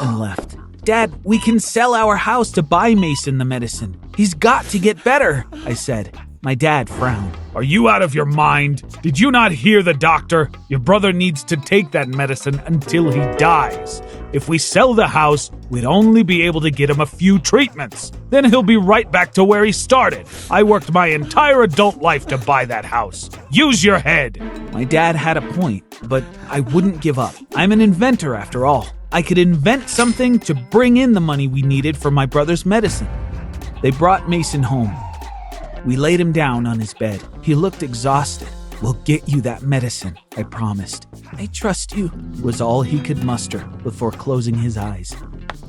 and left. "Dad, we can sell our house to buy Mason the medicine. He's got to get better," I said. My dad frowned. "Are you out of your mind? Did you not hear the doctor? Your brother needs to take that medicine until he dies. If we sell the house, we'd only be able to get him a few treatments. Then he'll be right back to where he started. I worked my entire adult life to buy that house. Use your head." My dad had a point, but I wouldn't give up. I'm an inventor after all. I could invent something to bring in the money we needed for my brother's medicine. They brought Mason home. We laid him down on his bed. He looked exhausted. "We'll get you that medicine," I promised. "I trust you," was all he could muster before closing his eyes.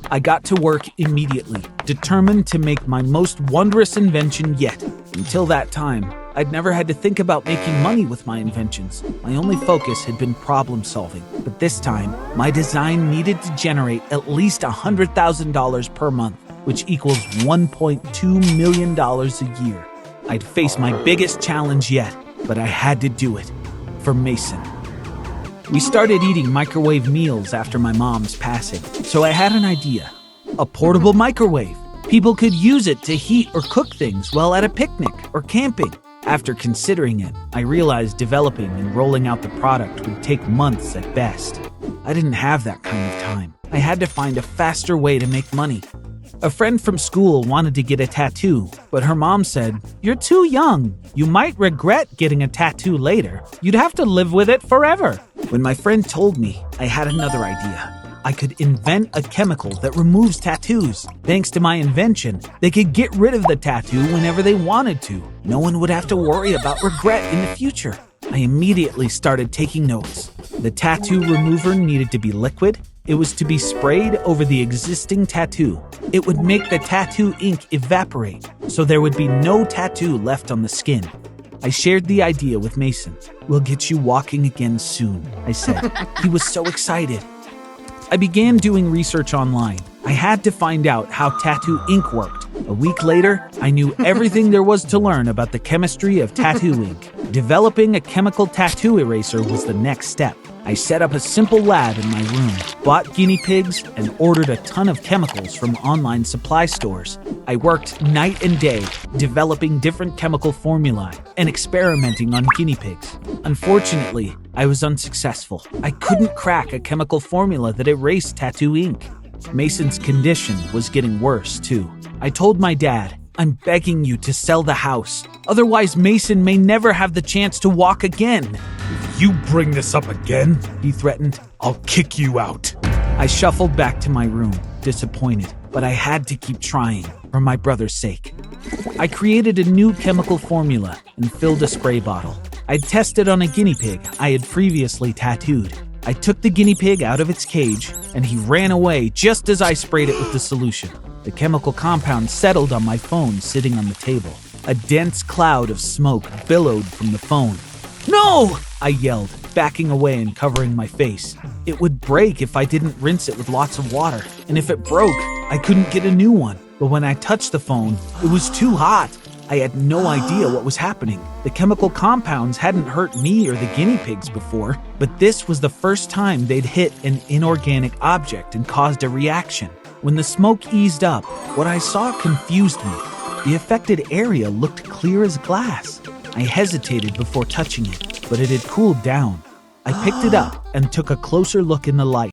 I got to work immediately, determined to make my most wondrous invention yet. Until that time, I'd never had to think about making money with my inventions. My only focus had been problem solving. But this time, my design needed to generate at least $100,000 per month, which equals $1.2 million a year. I'd face my biggest challenge yet, but I had to do it. For Mason. We started eating microwave meals after my mom's passing, so I had an idea. A portable microwave. People could use it to heat or cook things while at a picnic or camping. After considering it, I realized developing and rolling out the product would take months at best. I didn't have that kind of time. I had to find a faster way to make money. A friend from school wanted to get a tattoo, but her mom said, "You're too young. You might regret getting a tattoo later. You'd have to live with it forever." When my friend told me, I had another idea. I could invent a chemical that removes tattoos. Thanks to my invention, they could get rid of the tattoo whenever they wanted to. No one would have to worry about regret in the future. I immediately started taking notes. The tattoo remover needed to be liquid. It was to be sprayed over the existing tattoo. It would make the tattoo ink evaporate, so there would be no tattoo left on the skin. I shared the idea with Mason. "We'll get you walking again soon," I said. He was so excited. I began doing research online. I had to find out how tattoo ink worked. A week later, I knew everything there was to learn about the chemistry of tattoo ink. Developing a chemical tattoo eraser was the next step. I set up a simple lab in my room, bought guinea pigs, and ordered a ton of chemicals from online supply stores. I worked night and day, developing different chemical formulae and experimenting on guinea pigs. Unfortunately, I was unsuccessful. I couldn't crack a chemical formula that erased tattoo ink. Mason's condition was getting worse, too. I told my dad, "I'm begging you to sell the house. Otherwise, Mason may never have the chance to walk again." "If you bring this up again," he threatened, "I'll kick you out." I shuffled back to my room, disappointed, but I had to keep trying for my brother's sake. I created a new chemical formula and filled a spray bottle. I'd tested on a guinea pig I had previously tattooed. I took the guinea pig out of its cage, and he ran away just as I sprayed it with the solution. The chemical compound settled on my phone sitting on the table. A dense cloud of smoke billowed from the phone. "No!" I yelled, backing away and covering my face. It would break if I didn't rinse it with lots of water, and if it broke, I couldn't get a new one. But when I touched the phone, it was too hot. I had no idea what was happening. The chemical compounds hadn't hurt me or the guinea pigs before, but this was the first time they'd hit an inorganic object and caused a reaction. When the smoke eased up, what I saw confused me. The affected area looked clear as glass. I hesitated before touching it, but it had cooled down. I picked it up and took a closer look in the light.